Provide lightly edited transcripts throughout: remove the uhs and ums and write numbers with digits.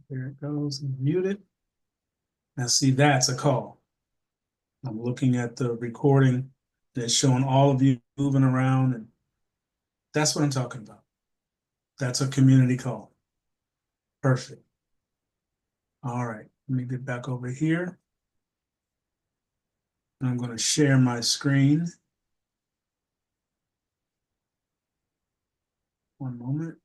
There it goes, muted. Now see, that's a call. I'm looking at the recording that's showing all of you moving around, and that's what I'm talking about. That's a community call. Perfect. All right, let me get back over here. I'm going to share my screen. One moment.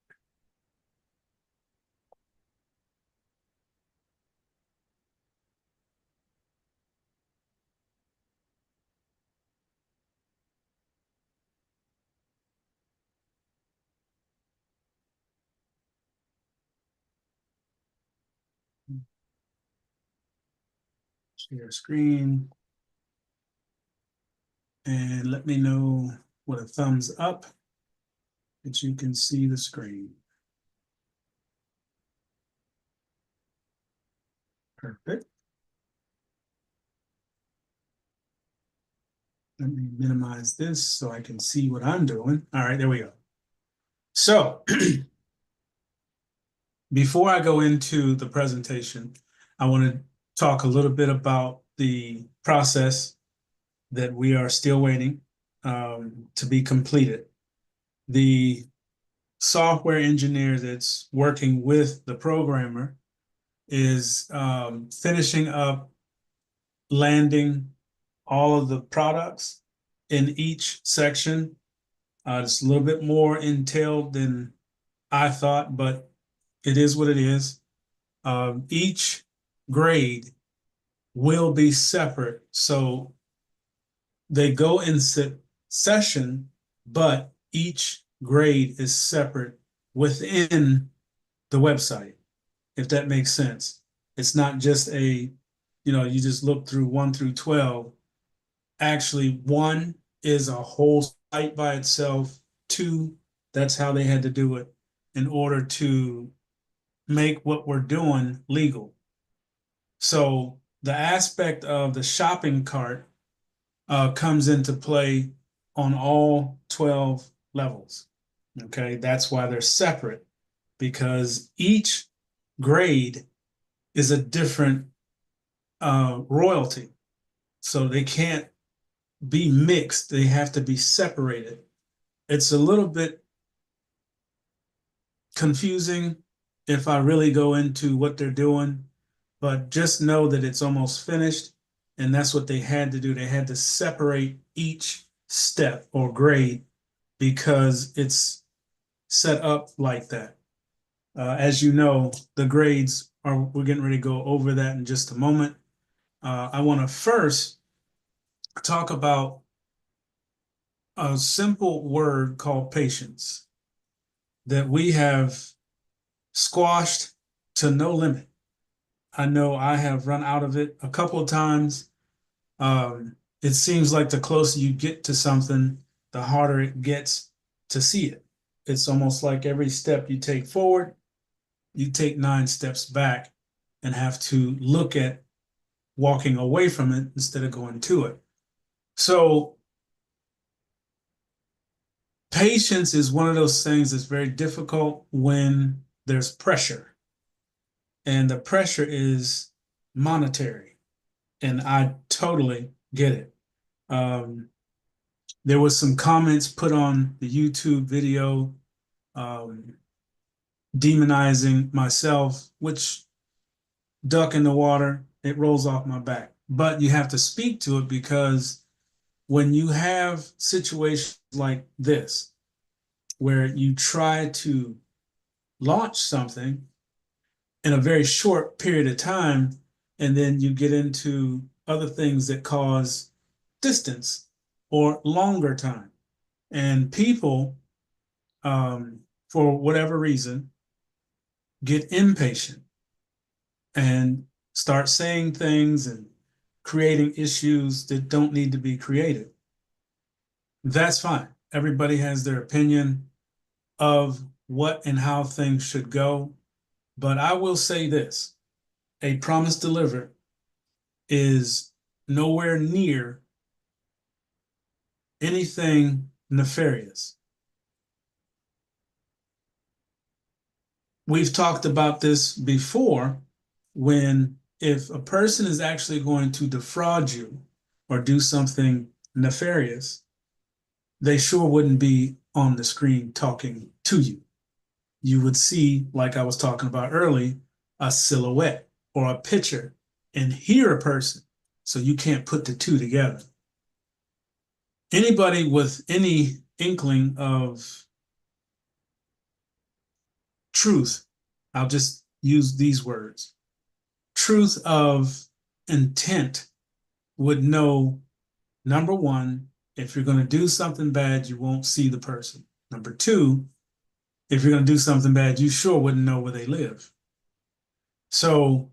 Share screen. And let me know with a thumbs up that you can see the screen. Perfect. Let me minimize this so I can see what I'm doing. All right, there we go. So before I go into the presentation, I want to talk a little bit about the process that we are still waiting to be completed. The software engineer that's working with the programmer is finishing up landing all of the products in each section. It's a little bit more entailed than I thought, but it is what it is. Each grade will be separate. So they go in session, but each grade is separate within the website, if that makes sense. It's not just you just look through 1 through 12. Actually, 1 is a whole site by itself. 2, that's how they had to do it in order to make what we're doing legal. So the aspect of the shopping cart comes into play on all 12 levels. Okay, that's why they're separate, because each grade is a different royalty. So they can't be mixed, they have to be separated. It's a little bit confusing if I really go into what they're doing, but just know that it's almost finished, and that's what they had to do. They had to separate each step or grade because it's set up like that. As you know, the grades are, we're getting ready to go over that in just a moment. I want to first talk about a simple word called patience that we have squashed to no limit. I know I have run out of it a couple of times. It seems like the closer you get to something, the harder it gets to see it. It's almost like every step you take forward, you take 9 steps back and have to look at walking away from it instead of going to it. So patience is one of those things that's very difficult when there's pressure. And the pressure is monetary. And I totally get it. There was some comments put on the YouTube video um, demonizing myself, which duck in the water, it rolls off my back. But you have to speak to it, because when you have situations like this, where you try to launch something in a very short period of time, and then you get into other things that cause distance or longer time. And people, for whatever reason, get impatient and start saying things and creating issues that don't need to be created. That's fine. Everybody has their opinion of what and how things should go. But I will say this, a promise delivered is nowhere near anything nefarious. we've talked about this before when if a person is actually going to defraud you or do something nefarious, they sure wouldn't be on the screen talking to you. You would see, like I was talking about earlier, a silhouette or a picture and hear a person. So you can't put the two together. Anybody with any inkling of truth, I'll just use these words, truth of intent would know, number one, if you're going to do something bad, you won't see the person. Number two, if you're going to do something bad, you sure wouldn't know where they live. So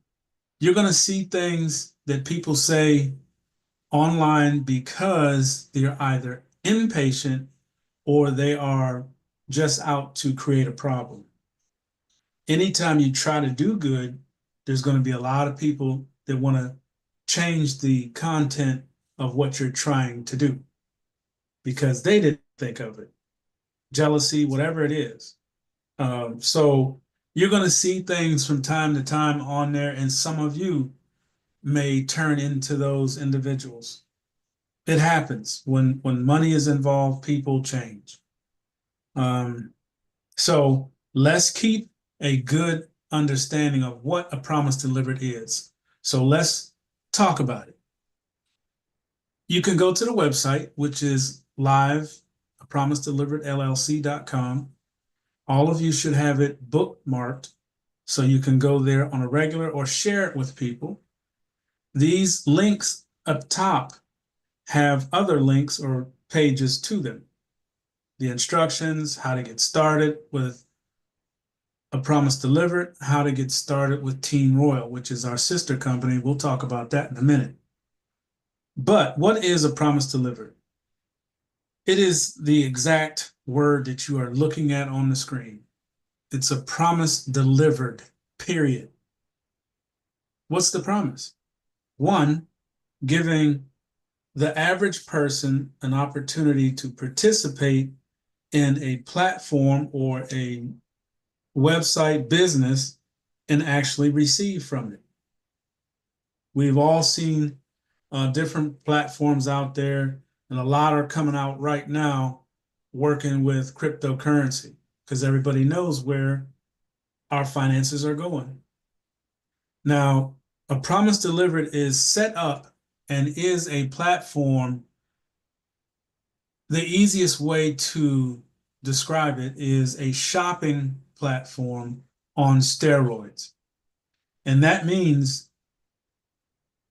you're going to see things that people say online because they're either impatient or they are just out to create a problem. Anytime you try to do good, there's going to be a lot of people that want to change the content of what you're trying to do because they didn't think of it. Jealousy, whatever it is. So you're going to see things from time to time on there, and some of you may turn into those individuals. It happens when money is involved, people change. So let's keep a good understanding of what a promise delivered is. So let's talk about it. You can go to the website, which is live.promisedeliveredllc.com. All of you should have it bookmarked so you can go there on a regular or share it with people. These links up top have other links or pages to them. The instructions, how to get started with A Promise Delivered, how to get started with Team Royal, which is our sister company. We'll talk about that in a minute. But what is A Promise Delivered? It is the exact word that you are looking at on the screen. It's a promise delivered, period. What's the promise? One, giving the average person an opportunity to participate in a platform or a website business and actually receive from it. We've all seen different platforms out there, and a lot are coming out right now working with cryptocurrency because everybody knows where our finances are going. Now, A Promise Delivered is set up and is a platform. The easiest way to describe it is a shopping platform on steroids. And that means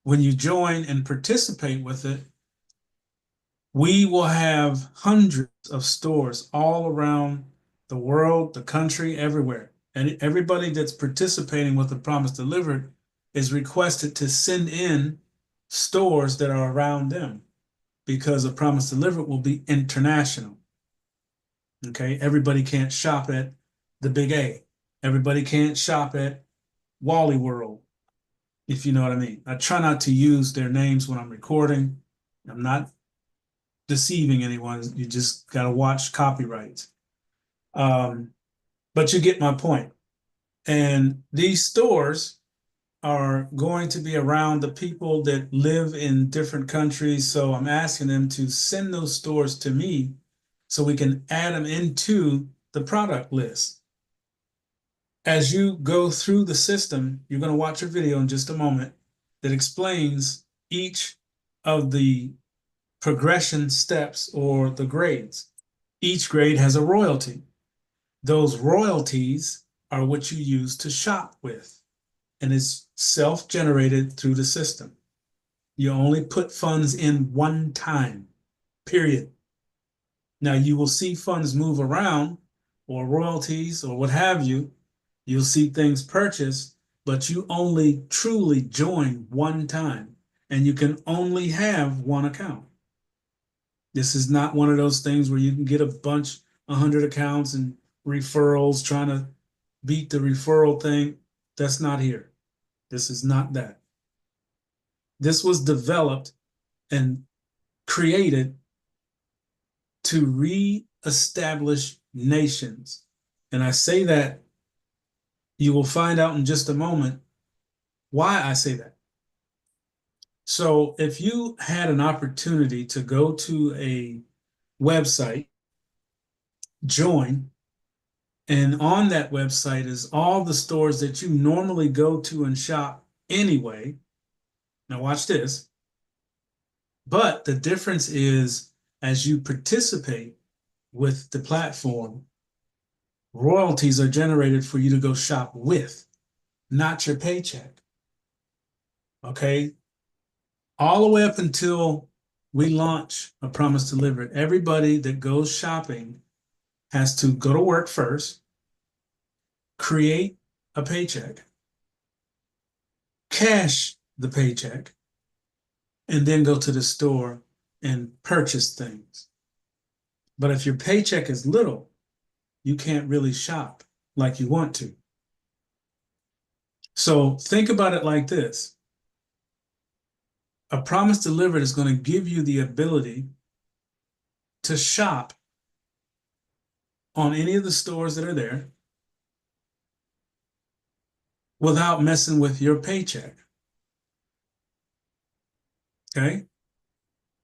when you join and participate with it, we will have hundreds of stores all around the world, the country, everywhere. And everybody that's participating with A Promise Delivered is requested to send in stores that are around them because A Promise Delivered will be international. Okay, everybody can't shop at the Big A. Everybody can't shop at Wally World, if you know what I mean. I try not to use their names when I'm recording. I'm not deceiving anyone. You just got to watch copyrights. But you get my point. And these stores are going to be around the people that live in different countries. So I'm asking them to send those stores to me so we can add them into the product list. As you go through the system, you're going to watch a video in just a moment that explains each of the progression steps or the grades. Each grade has a royalty. Those royalties are what you use to shop with, and it's self-generated through the system. You only put funds in one time, period. Now you will see funds move around or royalties or what have you. You'll see things purchased, but you only truly join one time, and you can only have one account. This is not one of those things where you can get 100 accounts and referrals trying to beat the referral thing. That's not here. This is not that. This was developed and created to re-establish nations. And I say that You will find out in just a moment why I say that. So if you had an opportunity to go to a website, join, and on that website is all the stores that you normally go to and shop anyway. Now watch this. But the difference is as you participate with the platform, royalties are generated for you to go shop with, not your paycheck. Okay. All the way up until we launch A Promise Delivered, everybody that goes shopping has to go to work first, create a paycheck, cash the paycheck, and then go to the store and purchase things. But if your paycheck is little, you can't really shop like you want to. So think about it like this. A Promise Delivered is going to give you the ability to shop on any of the stores that are there without messing with your paycheck. Okay?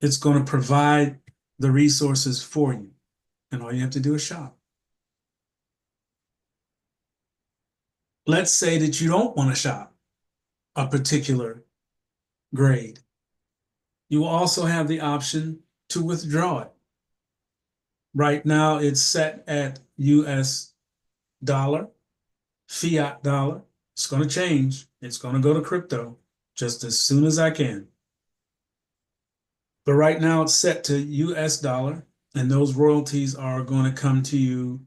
It's going to provide the resources for you, and all you have to do is shop. Let's say that you don't want to shop a particular grade. You will also have the option to withdraw it. Right now, it's set at US dollar, fiat dollar. It's going to change. It's going to go to crypto just as soon as I can. But right now, it's set to US dollar, and those royalties are going to come to you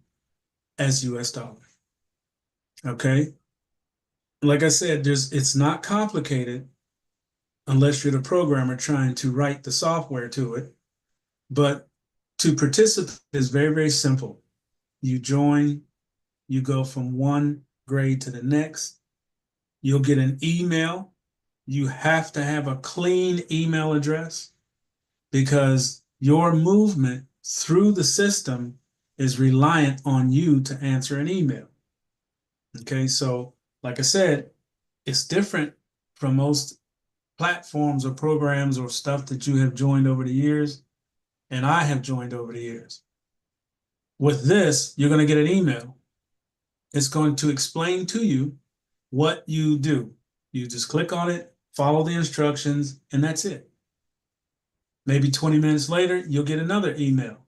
as US dollar. Okay? Like I said, it's not complicated unless you're the programmer trying to write the software to it. But to participate is very, very simple. You join, you go from one grade to the next. You'll get an email. You have to have a clean email address because your movement through the system is reliant on you to answer an email. Okay, so like I said, it's different from most platforms or programs or stuff that you have joined over the years, and I have joined over the years. With this, you're going to get an email. It's going to explain to you what you do. You just click on it, follow the instructions, and that's it. Maybe 20 minutes later, you'll get another email.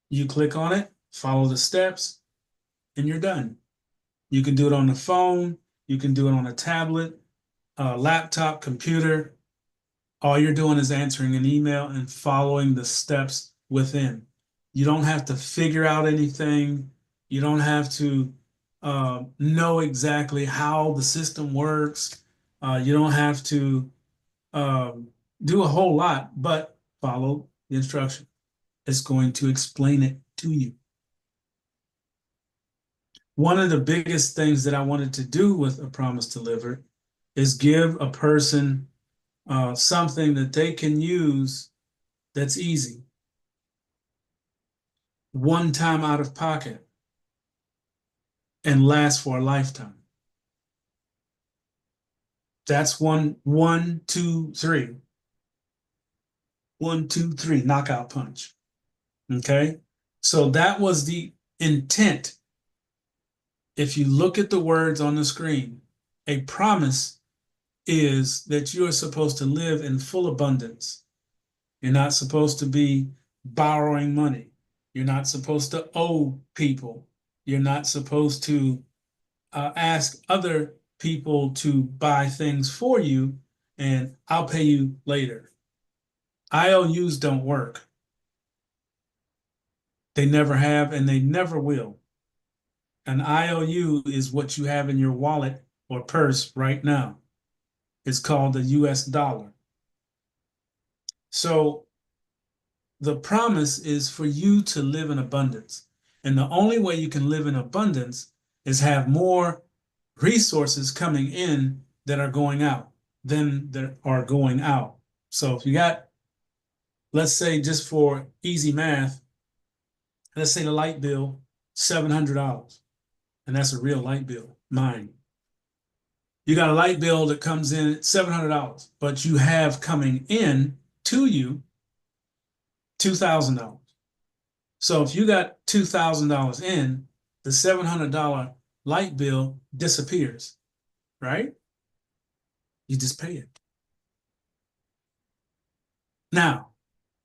You click on it, follow the steps, and you're done. You can do it on the phone. You can do it on a tablet, a laptop, computer. All you're doing is answering an email and following the steps within. You don't have to figure out anything. You don't have to know exactly how the system works. You don't have to do a whole lot, but follow the instruction. It's going to explain it to you. One of the biggest things that I wanted to do with A Promise Delivered is give a person something that they can use that's easy. One time out of pocket and last for a lifetime. That's one, two, three. 1, 2, 3, knockout punch. Okay. So that was the intent. If you look at the words on the screen, a promise is that you are supposed to live in full abundance. You're not supposed to be borrowing money. You're not supposed to owe people. You're not supposed to ask other people to buy things for you and I'll pay you later. IOUs don't work. They never have and they never will. An IOU is what you have in your wallet or purse right now. It's called the US dollar. So the promise is for you to live in abundance. And the only way you can live in abundance is have more resources coming in that are going out than that are going out. So if you got, let's say just for easy math, let's say the light bill, $700. And that's a real light bill. mine. You got a light bill that comes in at $700, but you have coming in to you $2,000. So if you got $2,000 in, the $700 light bill disappears, right? You just pay it. Now,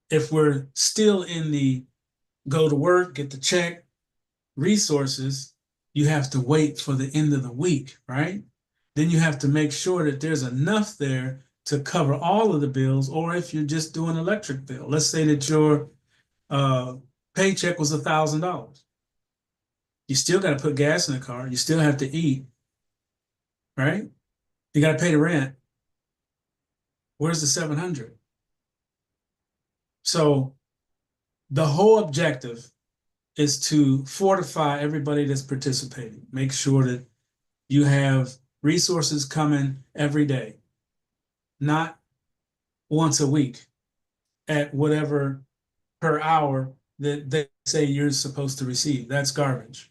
if we're still in the go to work, get the check, resources, you have to wait for the end of the week, right? Then you have to make sure that there's enough there to cover all of the bills, or if you're just doing electric bill. Let's say that your paycheck was $1,000. You still got to put gas in the car. You still have to eat, right? You got to pay the rent. Where's the 700? So the whole objective is to fortify everybody that's participating. Make sure that you have resources coming every day, not once a week at whatever per hour that they say you're supposed to receive. That's garbage.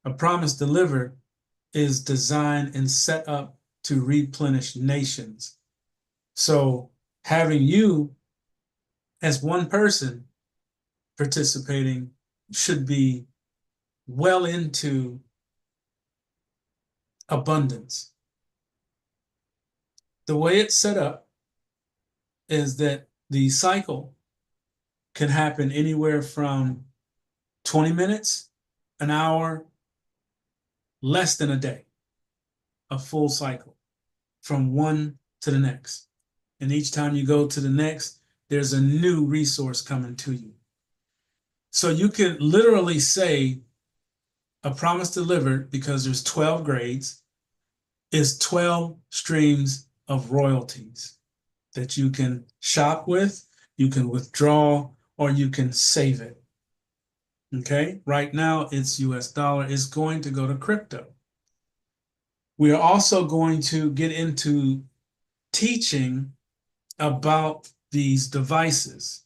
A promise delivered is designed and set up to replenish nations. So having you as one person participating should be well into abundance. The way it's set up is that the cycle can happen anywhere from 20 minutes, an hour, less than a day, a full cycle from one to the next. And each time you go to the next, there's a new resource coming to you. So you can literally say a promise delivered, because there's 12 grades, is 12 streams of royalties that you can shop with, you can withdraw, or you can save it. Okay, right now it's US dollar. It's going to go to crypto. We are also going to get into teaching about these devices.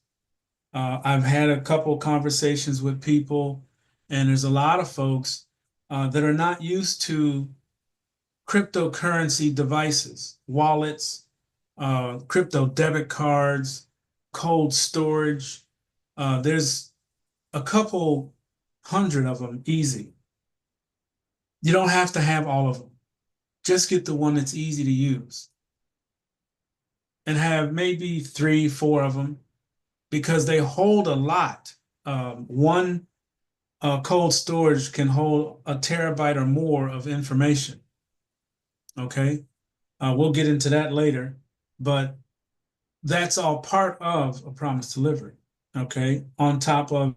I've had a couple conversations with people, and there's a lot of folks that are not used to cryptocurrency devices, wallets, crypto debit cards, cold storage. There's a couple hundred of them easy. You don't have to have all of them. Just get the one that's easy to use. And have maybe 3, 4 of them, because they hold a lot. One cold storage can hold a terabyte or more of information. Okay, we'll get into that later, but that's all part of a promise delivered. Okay, on top of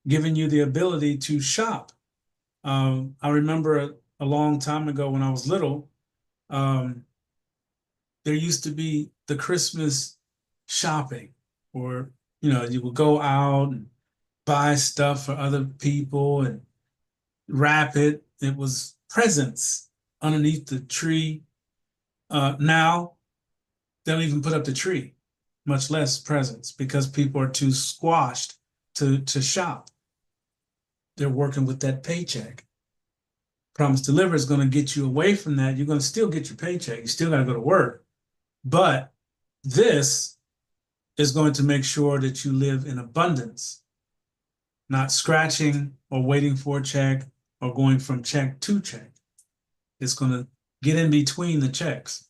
giving you the ability to shop. I remember a long time ago when I was little, there used to be the Christmas shopping, or you would go out and buy stuff for other people and wrap it. It was presents underneath the tree. Now they don't even put up the tree, much less presents, because people are too squashed to shop. They're working with that paycheck. Promise Deliver is going to get you away from that. You're going to still get your paycheck. You still got to go to work. But this is going to make sure that you live in abundance, not scratching or waiting for a check or going from check to check. It's going to get in between the checks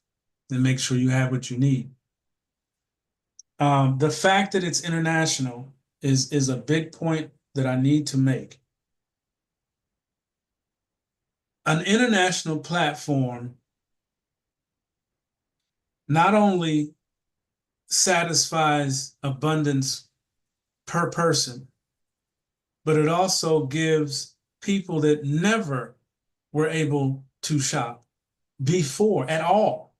and make sure you have what you need. The fact that it's international is a big point that I need to make. An international platform not only satisfies abundance per person, but it also gives people that never were able to shop before at all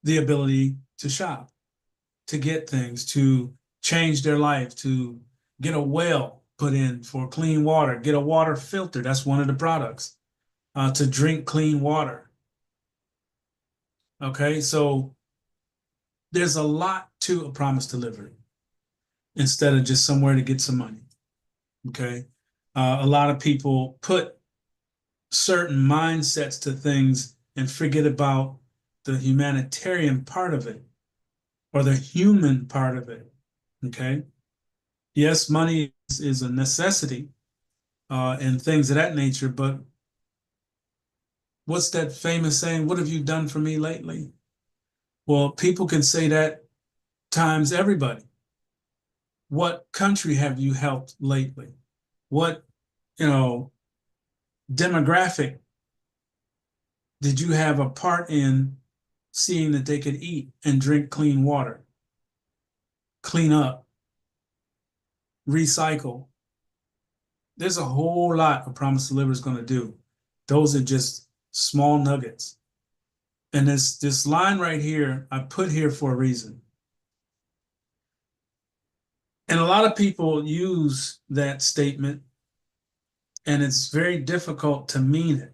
the ability to shop, to get things, to change their life, to get a well put in for clean water, get a water filter. That's one of the products, to drink clean water. Okay, so there's a lot to a promise delivered instead of just somewhere to get some money. Okay, a lot of people put certain mindsets to things and forget about the humanitarian part of it or the human part of it. Okay. Yes, money is a necessity and things of that nature, but what's that famous saying? What have you done for me lately? Well, people can say that times everybody. What country have you helped lately? What, you know, demographic did you have a part in seeing that they could eat and drink clean water, clean up, recycle? There's a whole lot of Promise Deliver is going to do. Those are just small nuggets. And this line right here, I put here for a reason. And a lot of people use that statement, and it's very difficult to mean it.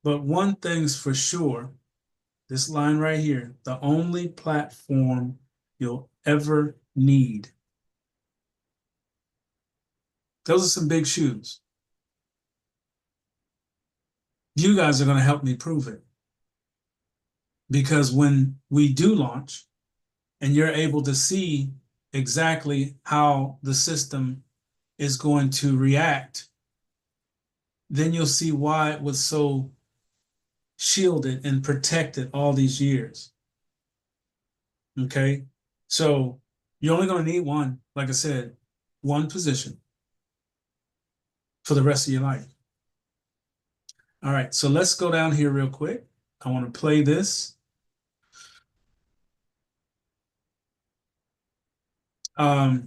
But one thing's for sure, this line right here, the only platform you'll ever need. Those are some big shoes. You guys are going to help me prove it. Because when we do launch and you're able to see exactly how the system is going to react, then you'll see why it was so shielded and protected all these years. Okay, so you're only going to need one, like I said, one position for the rest of your life. All right, so let's go down here real quick. I want to play this. Let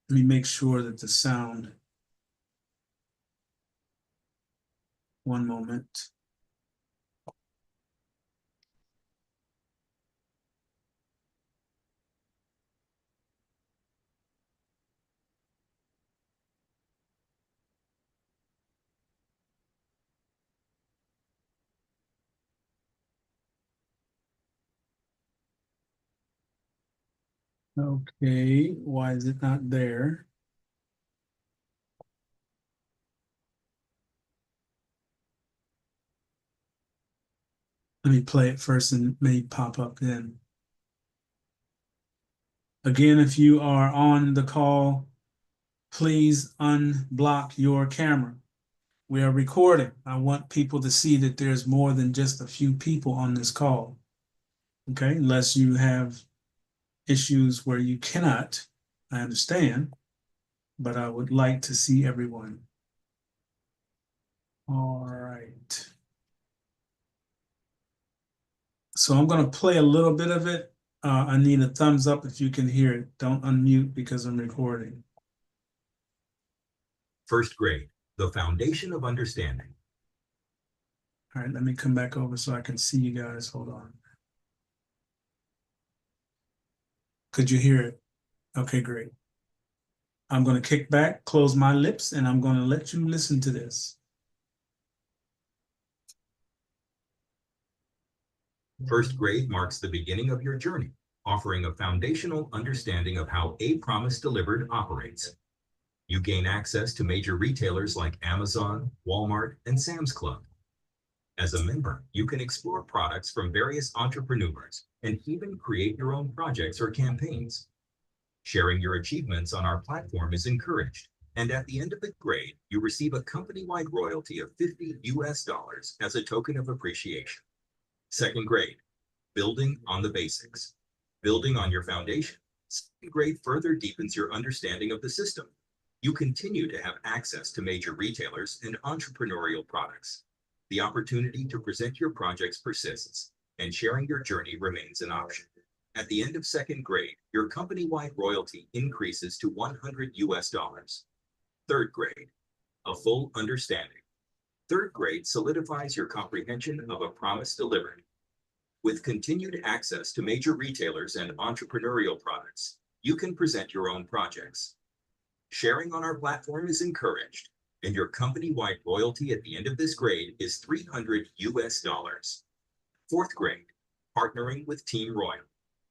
me make sure that the sound, one moment. Okay, why is it not there? Let me play it first and it may pop up then. Again, if you are on the call, please unblock your camera. We are recording. I want people to see that there's more than just a few people on this call. Okay, unless you have issues where you cannot, I understand, but I would like to see everyone. All right. So I'm going to play a little bit of it. I need a thumbs up if you can hear it. Don't unmute because I'm recording. First grade, the foundation of understanding. All right, let me come back over so I can see you guys. Hold on. Could you hear it? Okay, great. I'm going to kick back, close my lips, and I'm going to let you listen to this. First grade marks the beginning of your journey, offering a foundational understanding of how A Promise Delivered operates. You gain access to major retailers like Amazon, Walmart, and Sam's Club. As a member, you can explore products from various entrepreneurs and even create your own projects or campaigns. Sharing your achievements on our platform is encouraged, and at the end of the grade, you receive a company-wide royalty of $50 as a token of appreciation. Second grade, building on the basics. Building on your foundation, second grade further deepens your understanding of the system. You continue to have access to major retailers and entrepreneurial products. The opportunity to present your projects persists, and sharing your journey remains an option. At the end of second grade, your company-wide royalty increases to $100. Third grade, a full understanding. Third grade solidifies your comprehension of A Promise Delivered. With continued access to major retailers and entrepreneurial products, you can present your own projects. Sharing on our platform is encouraged, and your company-wide royalty at the end of this grade is $300. Fourth grade, partnering with Team Royal.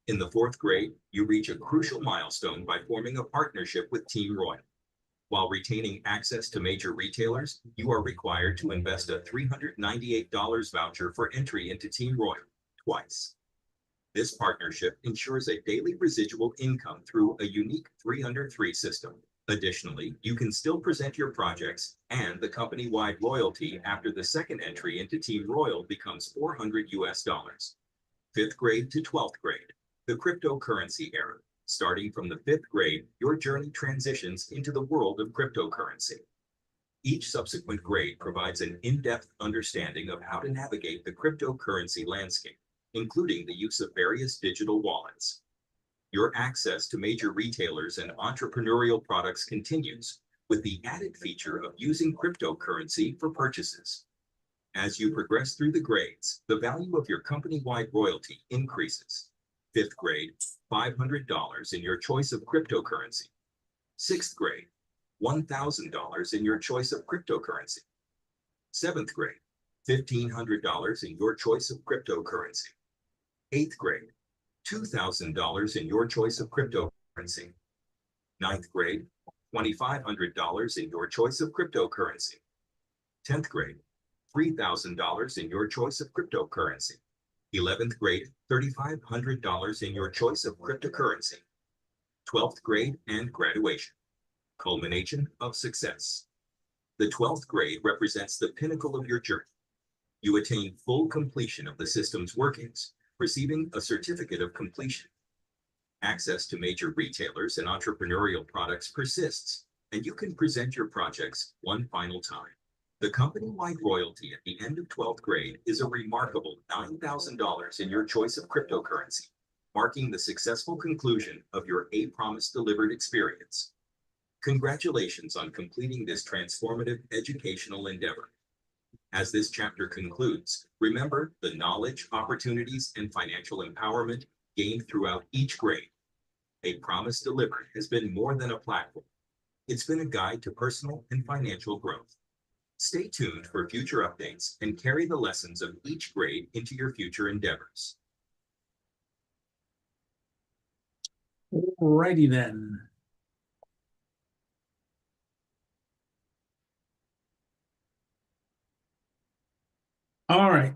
In the fourth grade, you reach a crucial milestone by forming a partnership with Team Royal. While retaining access to major retailers, you are required to invest a $398 voucher for entry into Team Royal twice. This partnership ensures a daily residual income through a unique 303 system. Additionally, you can still present your projects and the company-wide royalty after the second entry into Team Royal becomes $400 US. 5th grade to 12th grade, the cryptocurrency era. Starting from the 5th grade, your journey transitions into the world of cryptocurrency. Each subsequent grade provides an in-depth understanding of how to navigate the cryptocurrency landscape, including the use of various digital wallets. Your access to major retailers and entrepreneurial products continues, with the added feature of using cryptocurrency for purchases. As you progress through the grades, the value of your company-wide royalty increases. 5th grade, $500 in your choice of cryptocurrency. 6th grade, $1,000 in your choice of cryptocurrency. 7th grade, $1,500 in your choice of cryptocurrency. 8th grade, $2,000 in your choice of cryptocurrency. 9th grade, $2,500 in your choice of cryptocurrency. 10th grade, $3,000 in your choice of cryptocurrency. 11th grade, $3,500 in your choice of cryptocurrency. 12th grade and graduation. Culmination of success. The 12th grade represents the pinnacle of your journey. You attain full completion of the system's workings, receiving a certificate of completion. Access to major retailers and entrepreneurial products persists, and you can present your projects one final time. The company-wide royalty at the end of 12th grade is a remarkable $9,000 in your choice of cryptocurrency, marking the successful conclusion of your A Promise Delivered experience. Congratulations on completing this transformative educational endeavor. As this chapter concludes, remember the knowledge, opportunities, and financial empowerment gained throughout each grade. A Promise Delivered has been more than a platform. It's been a guide to personal and financial growth. Stay tuned for future updates and carry the lessons of each grade into your future endeavors. Alrighty then. All right.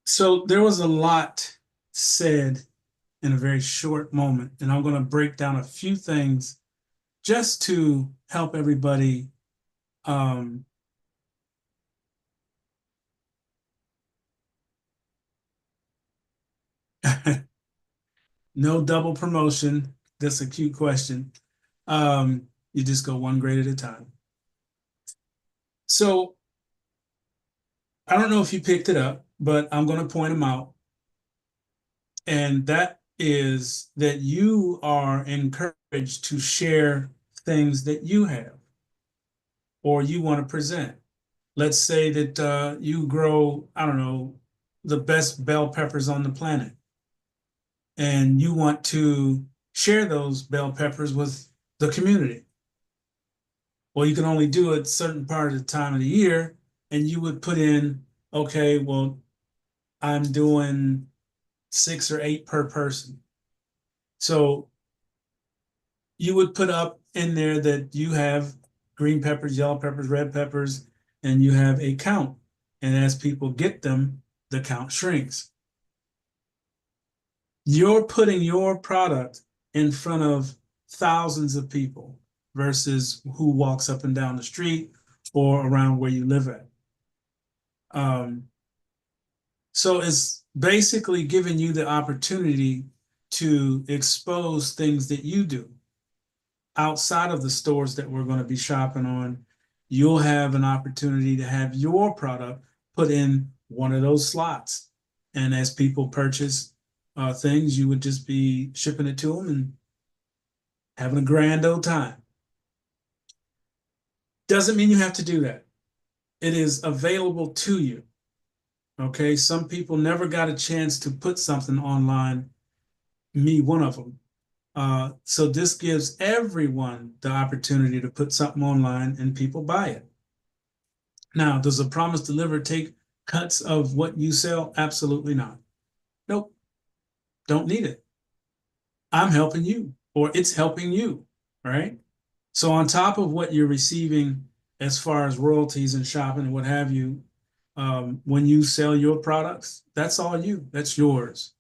So there was a lot said in a very short moment, and I'm going to break down a few things just to help everybody no double promotion. That's a cute question. You just go one grade at a time. So I don't know if you picked it up, but I'm going to point them out. And that is that you are encouraged to share things that you have or you want to present. Let's say that you grow, I don't know, the best bell peppers on the planet, and you want to share those bell peppers with the community. Well, you can only do it a certain part of the time of the year, and you would put in, okay, well, I'm doing 6 or 8 per person. So you would put up in there that you have green peppers, yellow peppers, red peppers, and you have a count. And as people get them, the count shrinks. You're putting your product in front of thousands of people versus who walks up and down the street or around where you live at. So it's basically giving you the opportunity to expose things that you do outside of the stores that we're going to be shopping on. You'll have an opportunity to have your product put in one of those slots. And as people purchase things, you would just be shipping it to them and having a grand old time. Doesn't mean you have to do that. It is available to you. Okay, some people never got a chance to put something online, me one of them. So this gives everyone the opportunity to put something online and people buy it. Now, does A Promise Delivered take cuts of what you sell? Absolutely not. Nope, don't need it. I'm helping you, or it's helping you, right? So on top of what you're receiving as far as royalties and shopping and what have you, when you sell your products, that's all you. That's yours.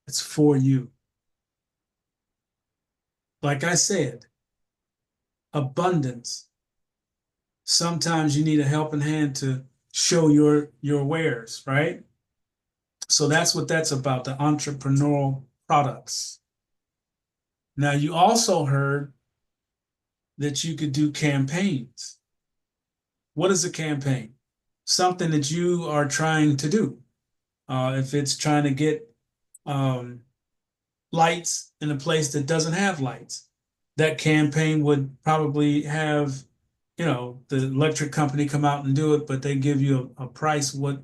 It's for you. Like I said, abundance. Sometimes you need a helping hand to show your wares, right? So that's what that's about, the entrepreneurial products. Now, you also heard that you could do campaigns. What is a campaign? Something that you are trying to do. If it's trying to get lights in a place that doesn't have lights, that campaign would probably have, the electric company come out and do it, but they give you a price what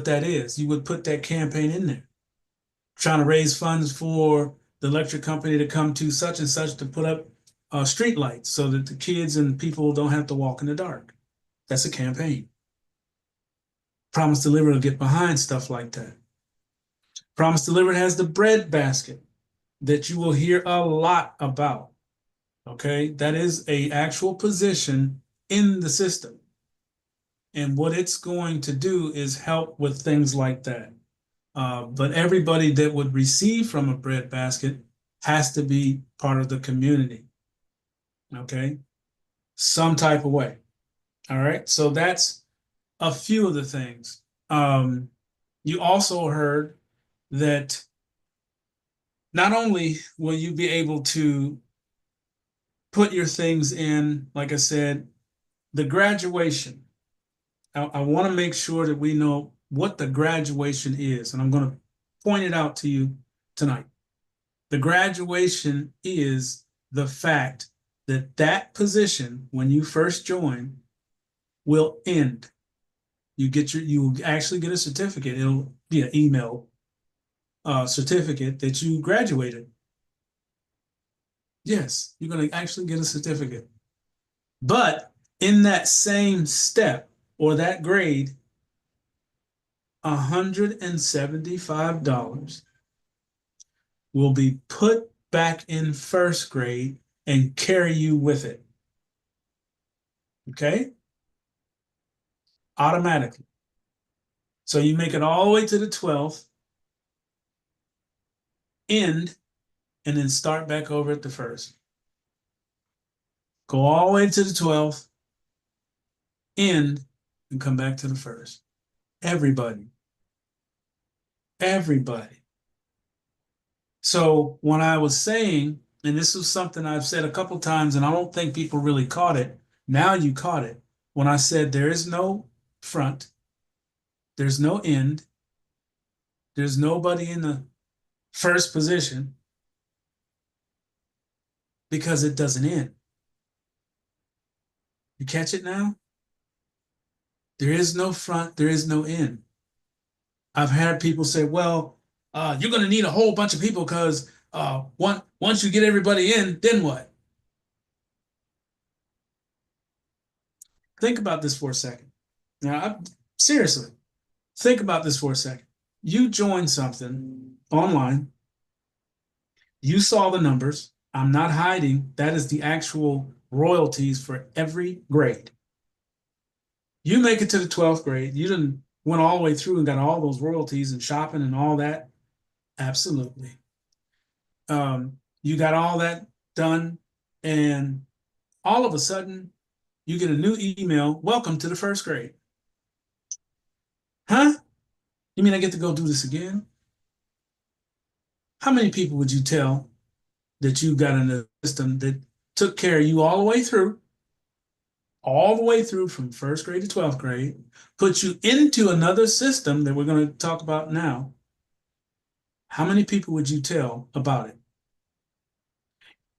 that is. You would put that campaign in there, trying to raise funds for the electric company to come to such and such to put up street lights so that the kids and people don't have to walk in the dark. That's a campaign. Promise Delivered will get behind stuff like that. Promise Delivered has the bread basket that you will hear a lot about. Okay, that is a actual position in the system. And what it's going to do is help with things like that. But everybody that would receive from a bread basket has to be part of the community. Okay, some type of way. All right, so that's a few of the things. You also heard that not only will you be able to put your things in, like I said, the graduation. I want to make sure that we know what the graduation is, and I'm going to point it out to you tonight. The graduation is the fact that that position, when you first join, will end. You actually get a certificate. It'll be an email certificate that you graduated. Yes, you're going to actually get a certificate. But in that same step or that grade, $175 will be put back in first grade and carry you with it. Okay? Automatically. So you make it all the way to the 12th, end, and then start back over at the first. Go all the way to the 12th, end, and come back to the first. Everybody. Everybody. So when I was saying, and this was something I've said a couple times, and I don't think people really caught it. Now you caught it. When I said there is no front, there's no end, there's nobody in the first position because it doesn't end. You catch it now? There is no front, there is no end. I've had people say, well, you're going to need a whole bunch of people because once you get everybody in, then what? Think about this for a second. Now, seriously, think about this for a second. You joined something online. You saw the numbers. I'm not hiding. That is the actual royalties for every grade. You make it to the 12th grade. You didn't went all the way through and got all those royalties and shopping and all that. Absolutely. You got all that done, and all of a sudden, you get a new email. Welcome to the first grade. Huh? You mean I get to go do this again? How many people would you tell that you got in the system that took care of you all the way through from first grade to 12th grade, put you into another system that we're going to talk about now? How many people would you tell about it?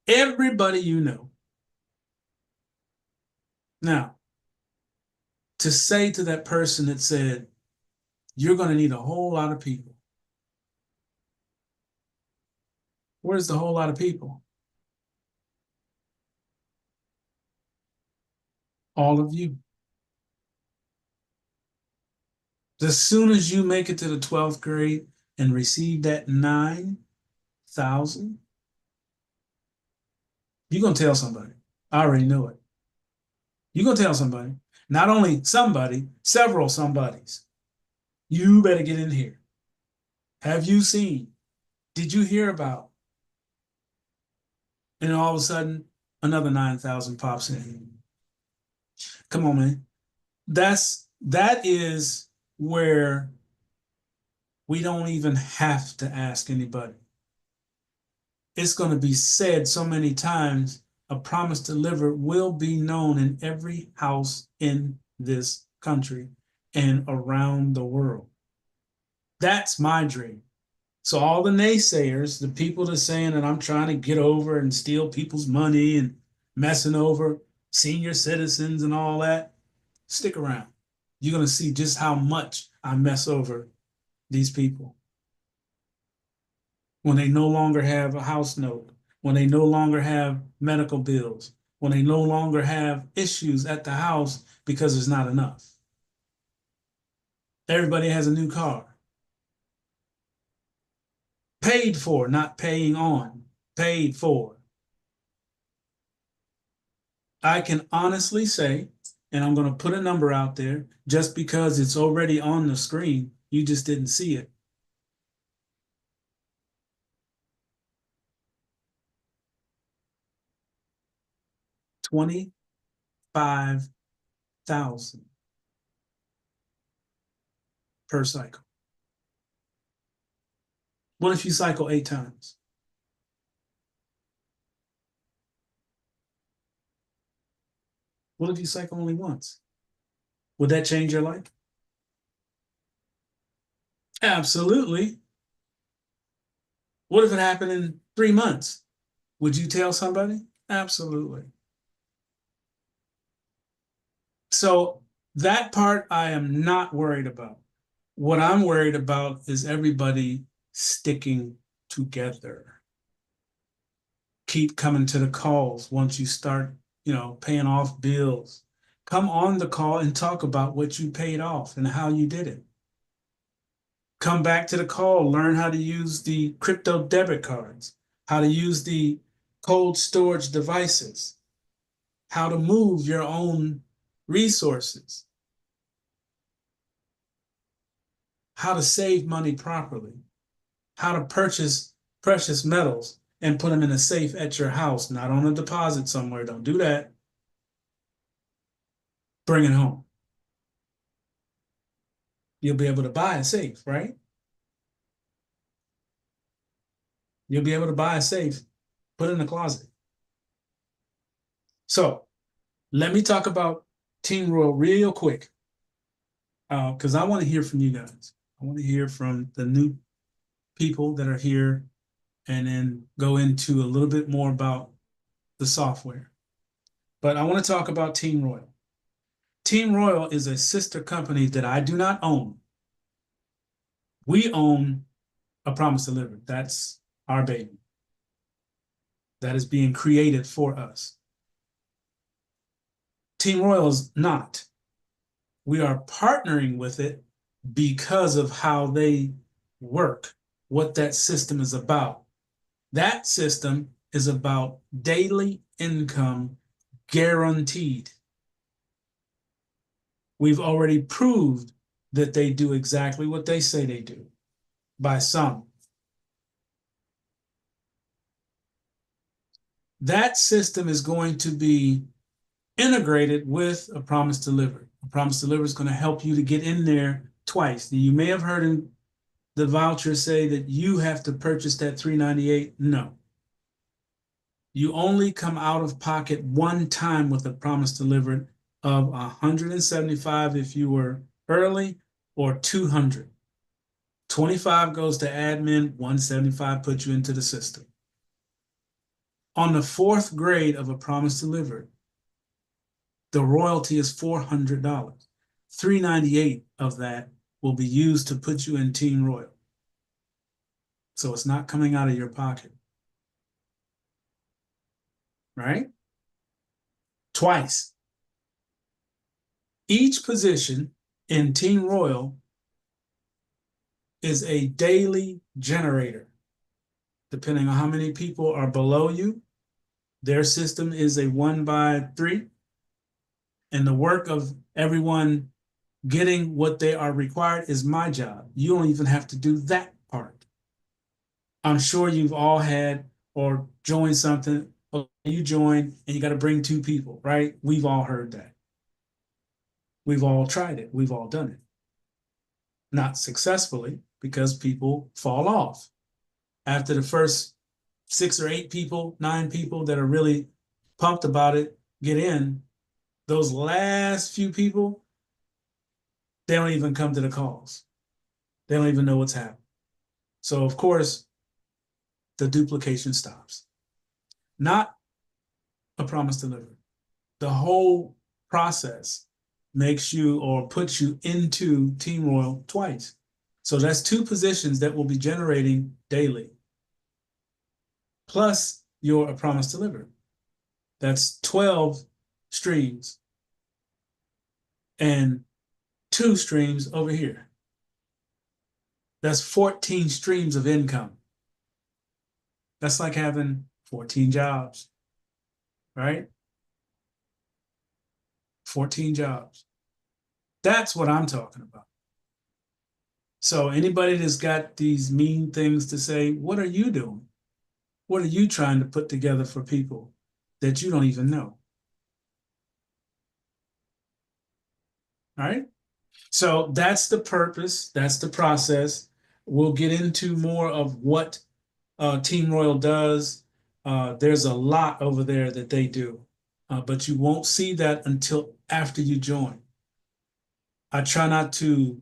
Everybody you know. Now, to say to that person that said, you're going to need a whole lot of people. Where's the whole lot of people? All of you. As soon as you make it to the 12th grade and receive that 9,000, you're going to tell somebody. I already know it. You're going to tell somebody. Not only somebody, several somebodies. You better get in here. Have you seen? Did you hear about? And all of a sudden, another 9,000 pops in. Come on, man. That is where we don't even have to ask anybody. It's going to be said so many times, a promise delivered will be known in every house in this country and around the world. That's my dream. So all the naysayers, the people that are saying that I'm trying to get over and steal people's money and messing over senior citizens and all that, stick around. You're going to see just how much I mess over these people. When they no longer have a house note, when they no longer have medical bills, when they no longer have issues at the house because there's not enough. Everybody has a new car. Paid for, not paying on. Paid for. I can honestly say, and I'm going to put a number out there, just because it's already on the screen, you just didn't see it. $25,000 per cycle. What if you cycle 8 times? What if you cycle only once? Would that change your life? Absolutely. What if it happened in 3 months? Would you tell somebody? Absolutely. So that part I am not worried about. What I'm worried about is everybody sticking together. Keep coming to the calls once you start, paying off bills. Come on the call and talk about what you paid off and how you did it. Come back to the call, learn how to use the crypto debit cards, how to use the cold storage devices, how to move your own resources, how to save money properly, how to purchase precious metals and put them in a safe at your house, not on a deposit somewhere. Don't do that. Bring it home. You'll be able to buy a safe, right? You'll be able to buy a safe, put it in the closet. So let me talk about Team Royal real quick, because I want to hear from you guys. I want to hear from the new people that are here and then go into a little bit more about the software. But I want to talk about Team Royal. Team Royal is a sister company that I do not own. We own A Promise Delivered. That's our baby. That is being created for us. Team Royal is not. We are partnering with it because of how they work, what that system is about. That system is about daily income guaranteed. We've already proved that they do exactly what they say they do by some. That system is going to be integrated with A Promise Delivered. A Promise Delivered is going to help you to get in there twice. You may have heard the voucher say that you have to purchase that $398. No. You only come out of pocket one time with A Promise Delivered of $175 if you were early, or $200. $25 goes to admin, $175 puts you into the system. On the 4th grade of A Promise Delivered, the royalty is $400. $398 of that will be used to put you in Team Royal. So it's not coming out of your pocket. Right? Twice. Each position in Team Royal is a daily generator. Depending on how many people are below you, Their system is a 1-by-3. And the work of everyone getting what they are required is my job. You don't even have to do that part. I'm sure you've all had or joined something. You join and you got to bring 2 people, right? We've all heard that. We've all tried it. We've all done it. Not successfully, because people fall off. After the first 6 or 8 people, 9 people that are really pumped about it get in, those last few people, they don't even come to the calls. They don't even know what's happening. So of course, the duplication stops. Not a promise delivered. The whole process makes you or puts you into Team Royal twice. So that's 2 positions that will be generating daily. Plus your A Promise Delivered. That's 12 streams and 2 streams over here. That's 14 streams of income. That's like having 14 jobs, right? 14 jobs. That's what I'm talking about. So anybody that's got these mean things to say, what are you doing? What are you trying to put together for people that you don't even know? All right. So that's the purpose. That's the process. We'll get into more of what Team Royal does. There's a lot over there that they do, but you won't see that until after you join. I try not to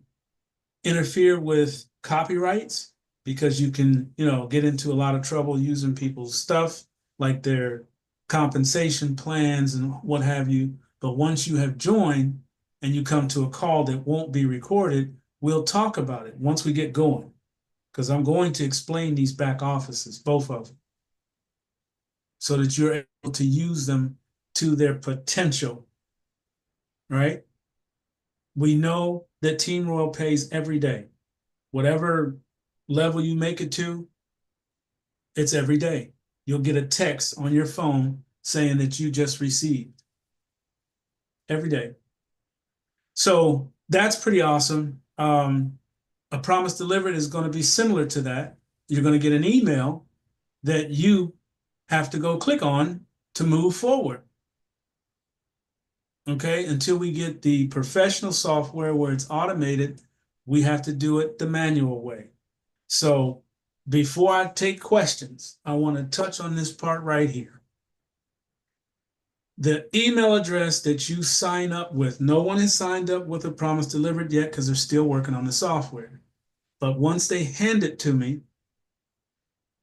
interfere with copyrights because you can, get into a lot of trouble using people's stuff, like their compensation plans and what have you. But once you have joined and you come to a call that won't be recorded, we'll talk about it once we get going, because I'm going to explain these back offices, both of them, so that you're able to use them to their potential, right? We know that Team Royal pays every day. Whatever level you make it to, it's every day. You'll get a text on your phone saying that you just received. Every day. So that's pretty awesome. A Promise Delivered is going to be similar to that. You're going to get an email that you have to go click on to move forward. Okay, until we get the professional software where it's automated, we have to do it the manual way. So before I take questions, I want to touch on this part right here. The email address that you sign up with, no one has signed up with A Promise Delivered yet because they're still working on the software. But once they hand it to me,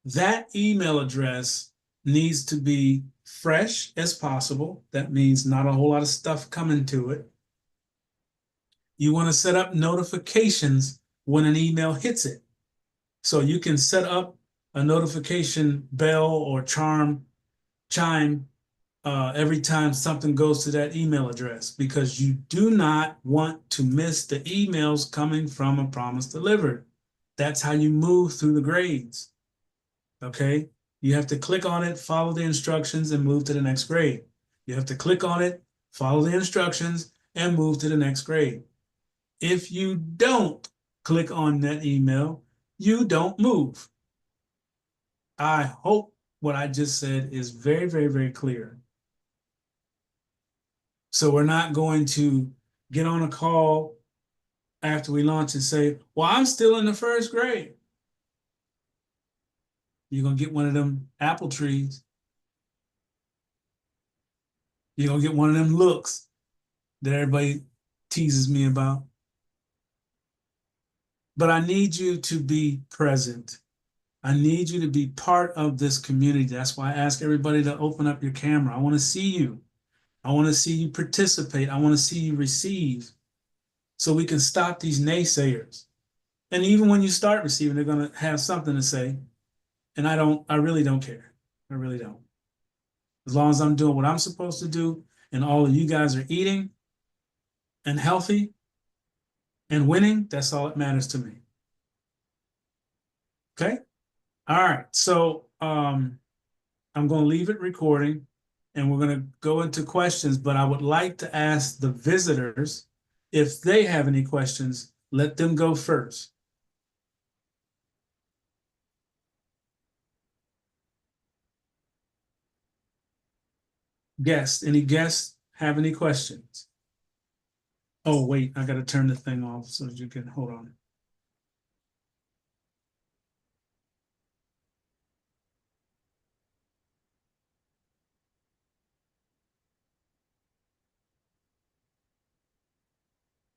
that email address needs to be fresh as possible. That means not a whole lot of stuff coming to it. You want to set up notifications when an email hits it. So you can set up a notification bell or chime every time something goes to that email address, because you do not want to miss the emails coming from A Promise Delivered. That's how you move through the grades. Okay, you have to click on it, follow the instructions, and move to the next grade. You have to click on it, follow the instructions, and move to the next grade. If you don't click on that email, you don't move. I hope what I just said is very, very, very clear. So we're not going to get on a call after we launch and say, well, I'm still in the first grade. You're going to get one of them apple trees. You're going to get one of them looks that everybody teases me about. But I need you to be present. I need you to be part of this community. That's why I ask everybody to open up your camera. I want to see you. I want to see you participate. I want to see you receive, so we can stop these naysayers. And even when you start receiving, they're going to have something to say. And I really don't care. I really don't. As long as I'm doing what I'm supposed to do and all of you guys are eating and healthy and winning, that's all that matters to me. Okay? All right. So I'm going to leave it recording and we're going to go into questions, but I would like to ask the visitors if they have any questions, let them go first. Any guests have any questions? Oh, wait, I got to turn the thing off so that you can hold on.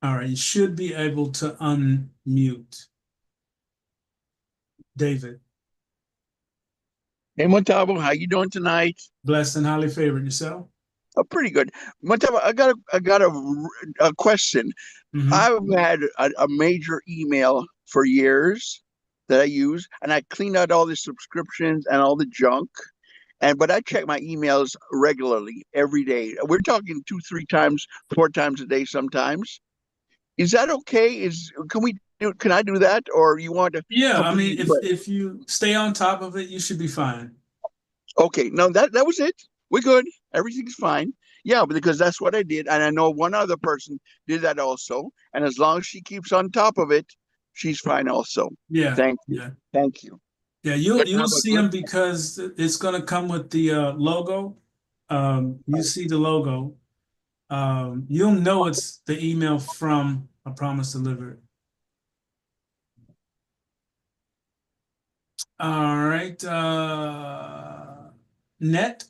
All right, you should be able to unmute. David, Hey, Montavo, how you doing tonight? blessed and highly favored. Yourself? Oh, pretty good. Montavo, I got a question. Mhm. I've had a major email for years that I use, and I clean out all the subscriptions and all the junk. But I check my emails regularly every day. We're talking 2, 3 times, 4 times a day sometimes. Is that okay? Can I do that, or you want to Yeah, I mean, completely? if you stay on top of it, you should be fine. Okay, no, that was it. We're good. Everything's fine. Yeah, because that's what I did, and I know one other person did that also. And as long as she keeps on top of it, she's fine also. Yeah, Thank you. yeah, Thank you. yeah. You'll see them because it's gonna come with the logo. You see the logo. You'll know it's the email from A Promise Delivered. All right, Net.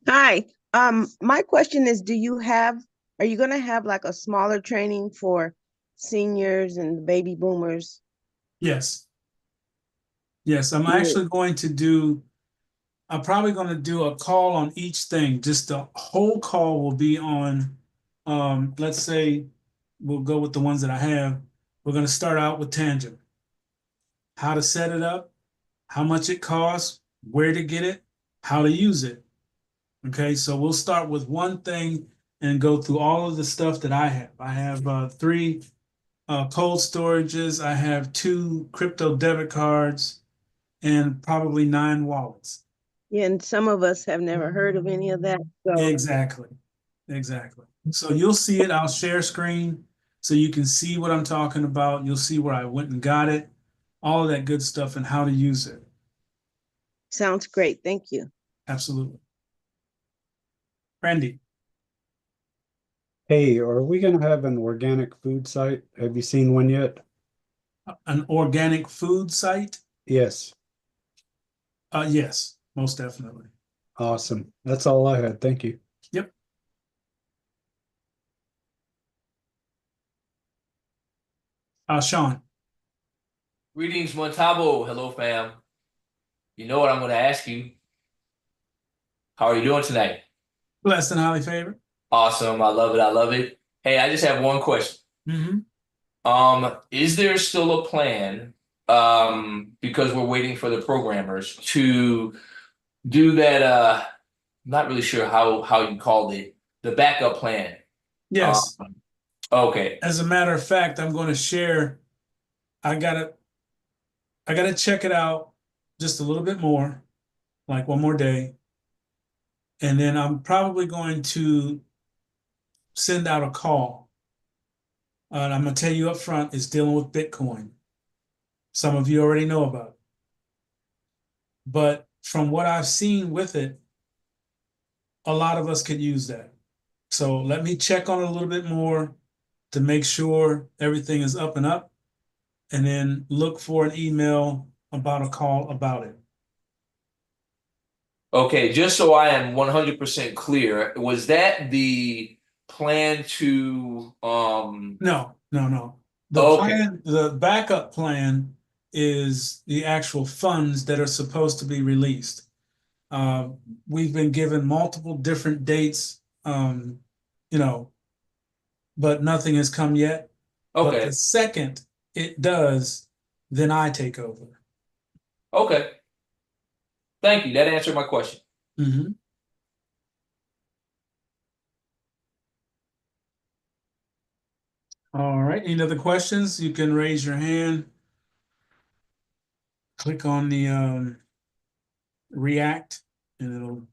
Hi. My question is, are you gonna have like a smaller training for seniors and baby boomers? Yes, yes. I'm probably going to do a call on each thing. Just the whole call will be on, let's say we'll go with the ones that I have. We're going to start out with Tangent. How to set it up, how much it costs, where to get it, how to use it. Okay, so we'll start with one thing and go through all of the stuff that I have. I have 3 cold storages. I have 2 crypto debit cards and probably 9 wallets. Yeah, and some of us have never heard of any of that. So Exactly. Exactly. So you'll see it. I'll share screen so you can see what I'm talking about. You'll see where I went and got it, all of that good stuff and how to use it. sounds great. Thank you. Absolutely. Randy, Hey, are we gonna have an organic food site? Have you seen one yet? an organic food site? Yes. Yes, most definitely. Awesome. That's all I had. Thank you. Yep. Sean, Greetings, Montabo. Hello, fam. You know what I'm going to ask you. How are you doing tonight? blessed and highly favored. Awesome. I love it. I love it. Hey, I just have one question. Mm-hmm. Is there still a plan, because we're waiting for the programmers to do that, not really sure how you called it, the backup plan? Yes. Okay. As a matter of fact, I'm going to share. I gotta check it out just a little bit more, like one more day. And then I'm probably going to send out a call. And I'm going to tell you up front, it's dealing with Bitcoin. Some of you already know about it. But from what I've seen with it, a lot of us could use that. So let me check on it a little bit more to make sure everything is up and up. And then look for an email about a call about it. Okay, just so I am 100% clear, was that the plan to No. Okay. The backup plan is the actual funds that are supposed to be released. We've been given multiple different dates, you know, but nothing has come yet. But Okay. the second it does, then I take over. Okay. Thank you. That answered my question. Mm-hmm. All right. Any other questions? You can raise your hand. Click on the React, and it'll,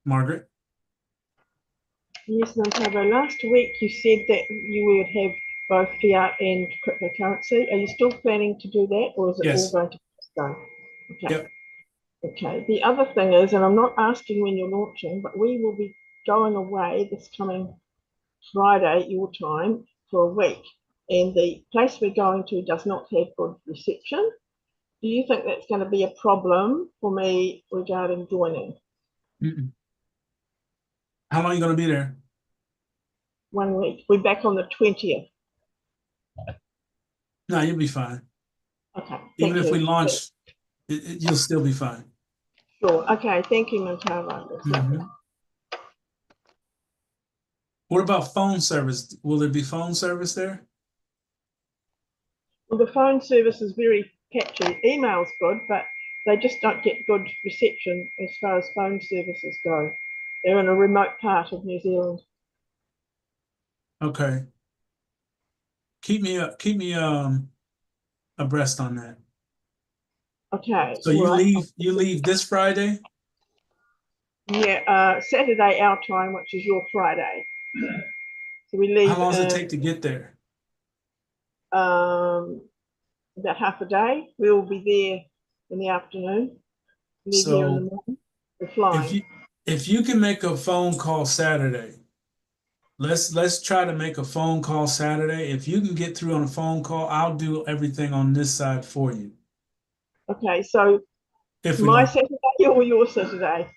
Margaret? Yes, Nantabo, last week you said that you would have both fiat and cryptocurrency. Are you still planning to do that, or is it all Yes. going to be done? Okay. Yep. Okay. The other thing is, and I'm not asking when you're launching, but we will be going away this coming Friday, your time, for a week. And the place we're going to does not have good reception. Do you think that's going to be a problem for me regarding joining? Mm-mm. How long are you gonna be there? 1 week. We're back on the 20th. No, you'll be fine. Okay. Even thank if we you. launch, you'll still be fine. Sure. Okay. Thank you, Nantabo. That's lovely. Mhm. What about phone service? Will there be phone service there? Well, the phone service is very patchy. Email's good, but they just don't get good reception as far as phone services go. They're in a remote part of New Zealand. Okay. Keep me abreast on that. Okay. So you right. leave this Friday? Yeah, Saturday our time, which is your Friday. So we leave How long does it take to get there? about half a day. We'll be there in the afternoon. Leave here in the So morning. We're flying. if you can make a phone call Saturday, let's try to make a phone call Saturday. If you can get through on a phone call, I'll do everything on this side for you. Okay, so If we my launch. Saturday or your Saturday?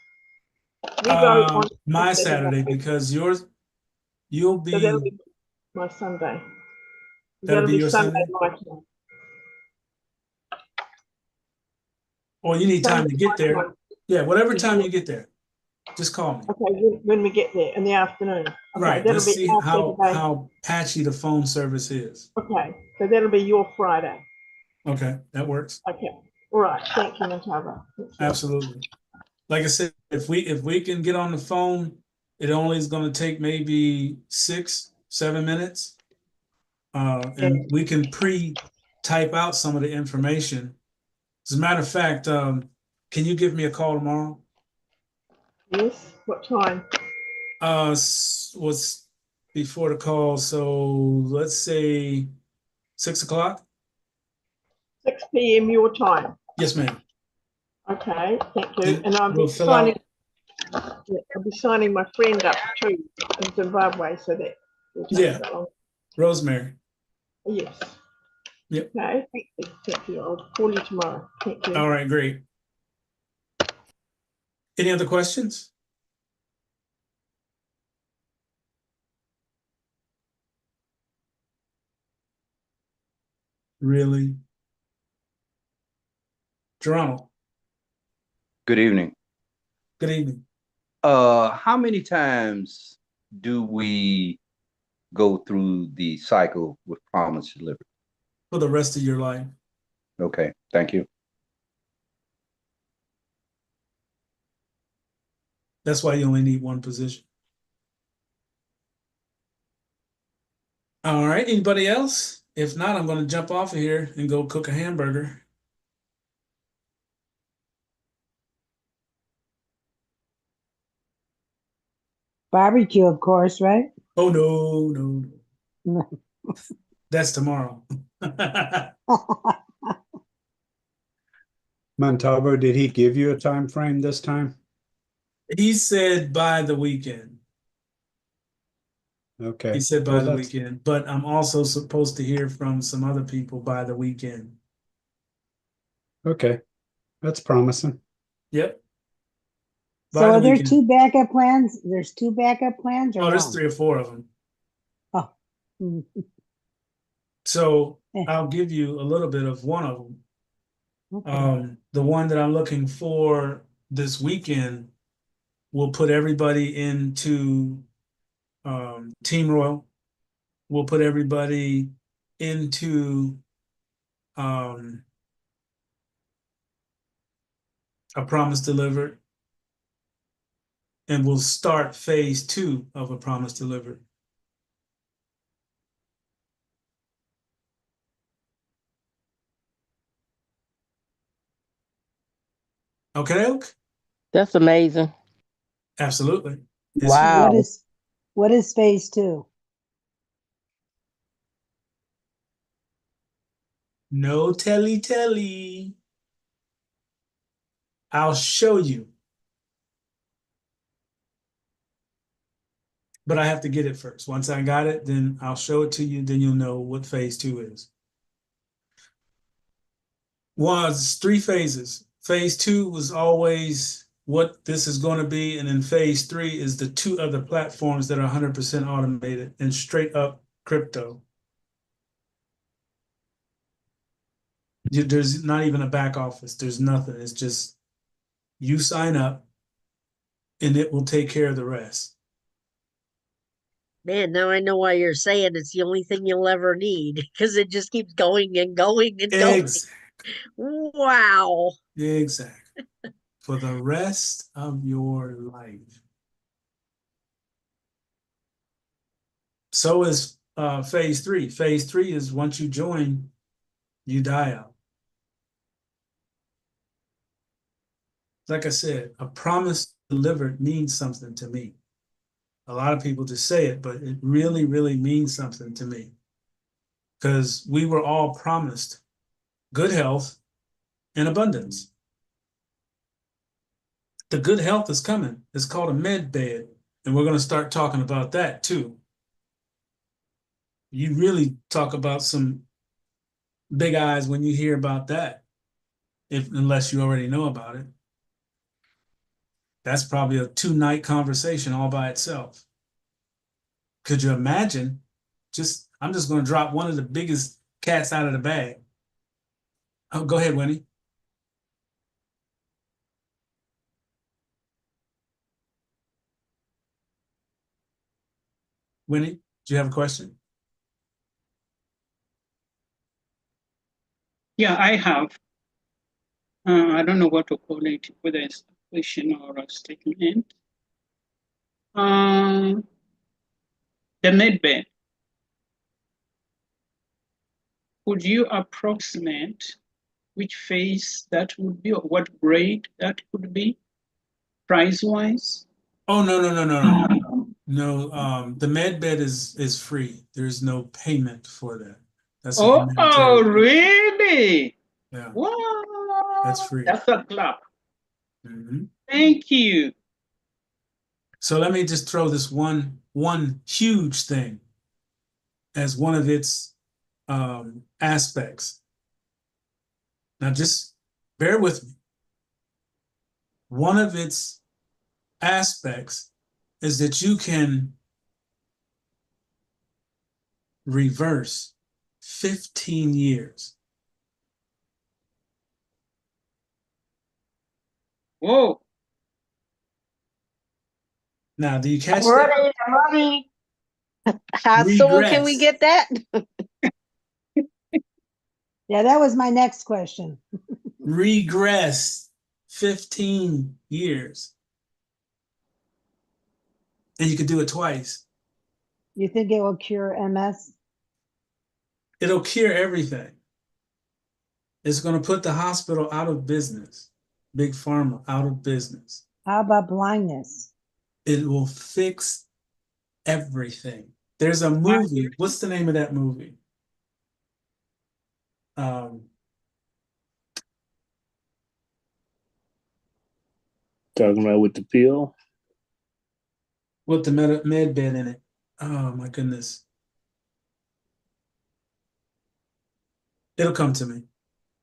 We go on My Saturday, because you'll so that'll be, be my Sunday. that'll That'll be be your Sunday Sunday? my time. Or you need time Sunday to get my there. time. Yeah, whatever You time do you it. get there, just call me. Okay, when we get there in the afternoon. Okay, Right, that'll let's be see our how Saturday. patchy the phone service is. Okay, so that'll be your Friday. Okay, that works. Okay, all right. Thank you, Nantabo. Absolutely. Like I said, if we can get on the phone, it only is gonna take maybe 6-7 minutes. And we can pre-type out some of the information. As a matter of fact, can you give me a call tomorrow? Yes. What time? Was before the call, so let's say 6 o'clock? 6 p.m. your time. Yes, ma'am. Okay, thank you. And We'll fill out. I'll be signing my friend up too in Zimbabwe, so that will take Yeah. a bit long. Rosemary. Yes. Yep. Okay, thank you. Thank you. I'll call you tomorrow. Thank you. All right, great. Any other questions? Really? Geronimo, Good evening. good evening. How many times do we go through the cycle with promise delivered? For the rest of your life. Okay, thank you. That's why you only need one position. All right, anybody else? If not, I'm gonna jump off of here and go cook a hamburger. Barbecue, of course, right? Oh, no. No. That's tomorrow. Montalvo, did he give you a time frame this time? He said by the weekend. He Okay, said by well, the that's, weekend, but I'm also supposed to hear from some other people by the weekend. okay, that's promising. Yep. So By the are there weekend. two backup plans? There's two backup plans or Oh, there's one? 3 or 4 of them. Oh, mm, So Eh. I'll give you a little bit of one of them. okay. The one that I'm looking for this weekend will put everybody into Team Royal. We'll put everybody into A Promise Delivered. And we'll start phase 2 of A Promise Delivered. Okay, That's amazing. absolutely. It's Wow. What is phase 2? no telly. I'll show you. But I have to get it first. Once I got it, then I'll show it to you. Then you'll know what phase 2 is. Was 3 phases. Phase 2 was always what this is going to be. And then phase 3 is the 2 other platforms that are 100% automated and straight up crypto. There's not even a back office. There's nothing. It's just you sign up and it will take care of the rest. Man, now I know why you're saying it's the only thing you'll ever need because it just keeps going and going and going. Exactly. Wow. Exactly. For the rest of your life. So is phase 3. Phase 3 is once you join, you die out. Like I said, a promise delivered means something to me. A lot of people just say it, but it really, really means something to me. Because we were all promised good health and abundance. The good health is coming. It's called a med bed. And we're going to start talking about that too. You really talk about some big eyes when you hear about that, unless you already know about it. That's probably a 2-night conversation all by itself. Could you imagine? I'm just going to drop one of the biggest cats out of the bag. Oh, go ahead, Winnie. Winnie, do you have a question? Yeah, I have. I don't know what to call it, whether it's a question or a statement. The medbed. Could you approximate which phase that would be or what grade that could be, price-wise? Oh, no. No, the med bed is free. There's no payment for that. That's a Oh, humanitarian- really? Yeah, Wow. that's free. That's a clap. Mhm. Thank you. So let me just throw this one huge thing as one of its aspects. Now just bear with me. One of its aspects is that you can reverse 15 years. Whoa. Now, do you catch that? Ready. How soon can we get that? Yeah, that was my next question. Regress 15 years. And you could do it twice. You think it will cure MS? It'll cure everything. It's going to put the hospital out of business. Big Pharma out of business. How about blindness? It will fix everything. There's a movie. What's the name of that movie? Talking about with the pill? With the med bed in it. Oh my goodness. It'll come to me.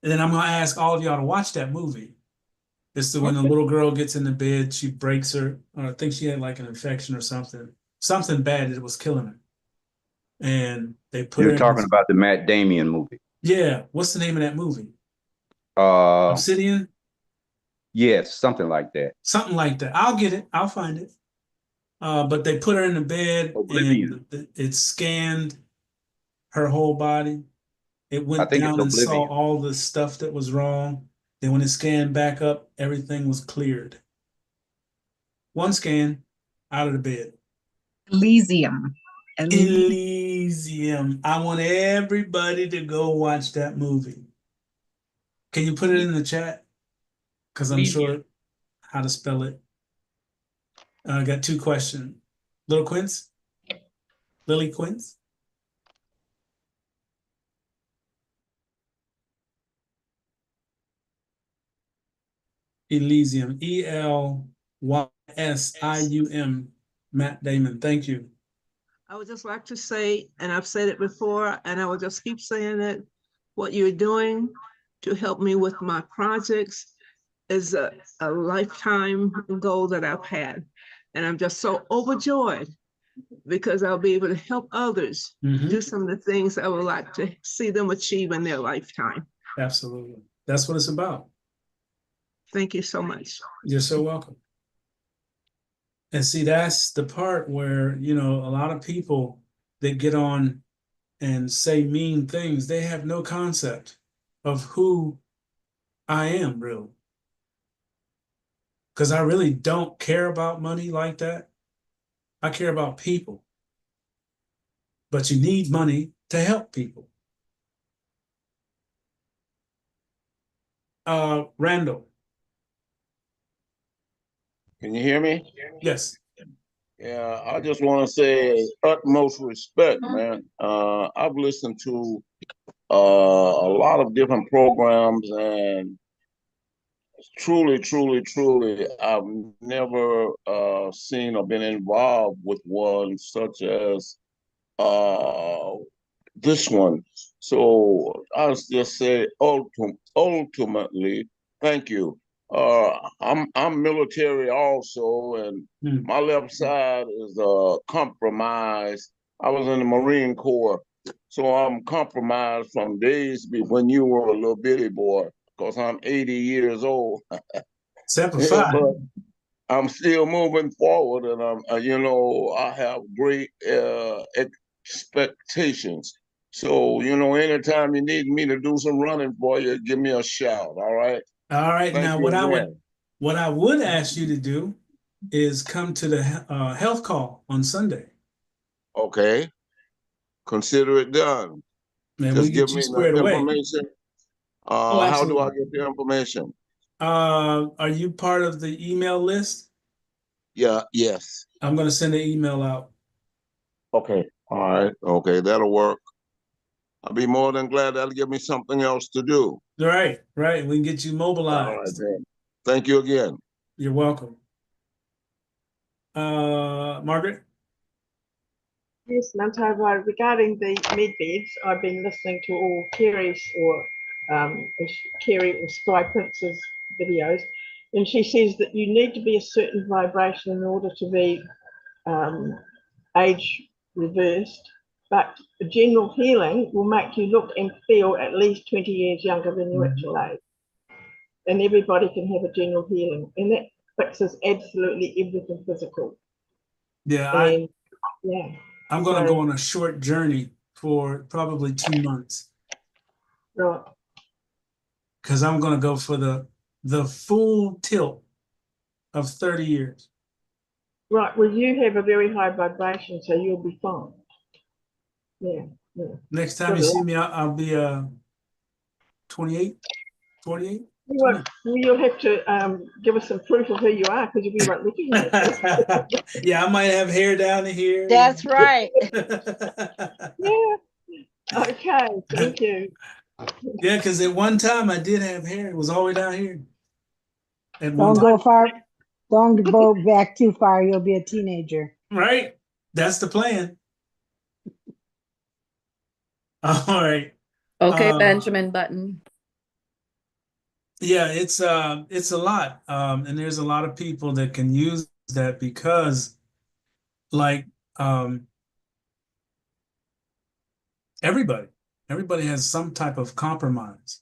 And then I'm going to ask all of y'all to watch that movie. It's when the little girl gets in the bed, she breaks her, or I think she had like an infection or something bad that was killing her. And they put her You're talking about the Matt Damon movie. Yeah. What's the name of that movie? Obsidian? Yes, something like that. Something like that. I'll get it. I'll find it. But they put her in the bed Oblivion. and it scanned her whole body. It went I think down and it's saw Oblivion. all the stuff that was wrong. Then when it scanned back up, everything was cleared. One scan, out of the bed. Elysium. Elysium. I want everybody to go watch that movie. Can you put it in the chat? because I'm Lydia. sure how to spell it. I got two questions. Little Quince? Lily Quince? Elysium, Elysium, Matt Damon, thank you. I would just like to say, and I've said it before, and I will just keep saying it, what you're doing to help me with my projects is a lifetime goal that I've had. And I'm just so overjoyed because I'll be able to help others do some of the things I would like to see them achieve in their lifetime. Absolutely. That's what it's about. Thank you so much. You're so welcome. And see, that's the part where, you know, a lot of people that get on and say mean things, they have no concept of who I am, really. Because I really don't care about money like that. I care about people. But you need money to help people. Randall. Can you hear me? Yes. Yeah, I just want to say utmost respect, man. I've listened to a lot of different programs, and truly, I've never seen or been involved with one such as this one. So I'll just say ultimately, thank you. I'm military also, and my left side is compromised. I was in the Marine Corps, so I'm compromised from days when you were a little bitty boy, because I'm 80 years old. But I'm still moving forward, and I'm, you know, I have great expectations. So, you know, anytime you need me to do some running for you, give me a shout. All right. All right. Thank Now, you again. what I would ask you to do is come to the health call on Sunday. Okay. Consider it done. Man, Just we get give you me squared the away. information. Oh, How do I absolutely. get the information? Are you part of the email list? Yeah. Yes. I'm going to send an email out. Okay. All right. Okay. That'll work. I'll be more than glad. That'll give me something else to do. Right. We can get you mobilized. All right, then. Thank you again. You're welcome. Margaret? Yes, Mantovo, regarding the med beds, I've been listening to all Kerry's Kerry or Sky Prince's videos, and she says that you need to be a certain vibration in order to be age reversed, but general healing will make you look and feel at least 20 years younger than your actual age. And everybody can have a general healing, and that fixes absolutely everything physical. Yeah, I'm going to go on a short journey for probably 2 months. Right. Because I'm going to go for the full tilt of 30 years. Right. Well, you have a very high vibration, so you'll be fine. Yeah. Next time you see me, I'll be 28, 48. Well, you'll have to give us some proof of who you are, because we won't recognize you. Yeah, I might have hair down to here. That's right. Yeah. Okay. Thank you. Yeah, because at one time I did have hair. It was all the way down here. Don't go far. Don't go back too far. You'll be a teenager. Right. That's the plan. All right. Okay, Benjamin Button. Yeah, it's a lot. And there's a lot of people that can use that because like everybody has some type of compromise.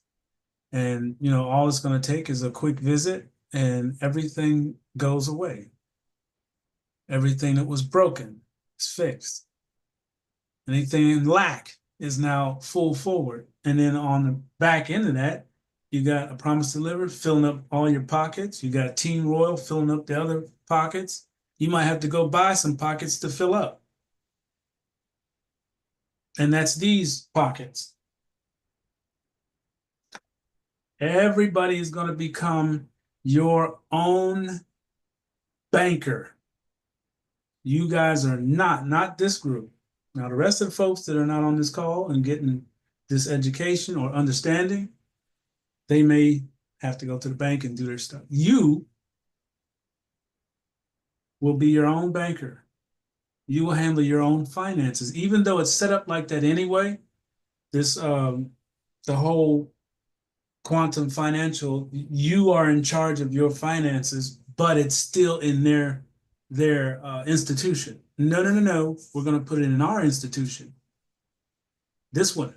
And you know, all it's going to take is a quick visit and everything goes away. Everything that was broken is fixed. Anything in lack is now full forward. And then on the back end of that, you got A Promise Delivered, filling up all your pockets. You got Team Royal filling up the other pockets. You might have to go buy some pockets to fill up. And that's these pockets. Everybody is going to become your own banker. You guys are not this group. Now, the rest of the folks that are not on this call and getting this education or understanding, they may have to go to the bank and do their stuff. You will be your own banker. You will handle your own finances, even though it's set up like that anyway. This the whole quantum financial, you are in charge of your finances, but it's still in their institution. No. We're going to put it in our institution. This one,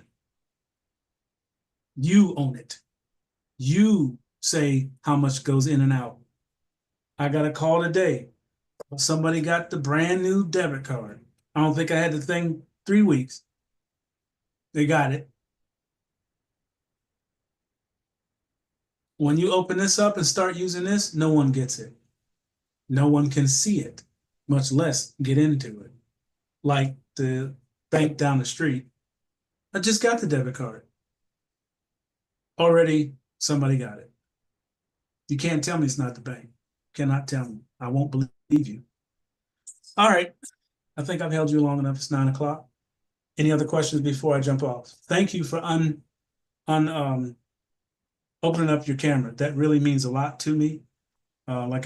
you own it. You say how much goes in and out. I got a call today. Somebody got the brand new debit card. I don't think I had the thing 3 weeks. They got it. When you open this up and start using this, no one gets it. No one can see it, much less get into it. Like the bank down the street. I just got the debit card. Already somebody got it. You can't tell me it's not the bank. Cannot tell me. I won't believe you. All right. I think I've held you long enough. It's 9 o'clock. Any other questions before I jump off? Thank you for opening up your camera. That really means a lot to me. Like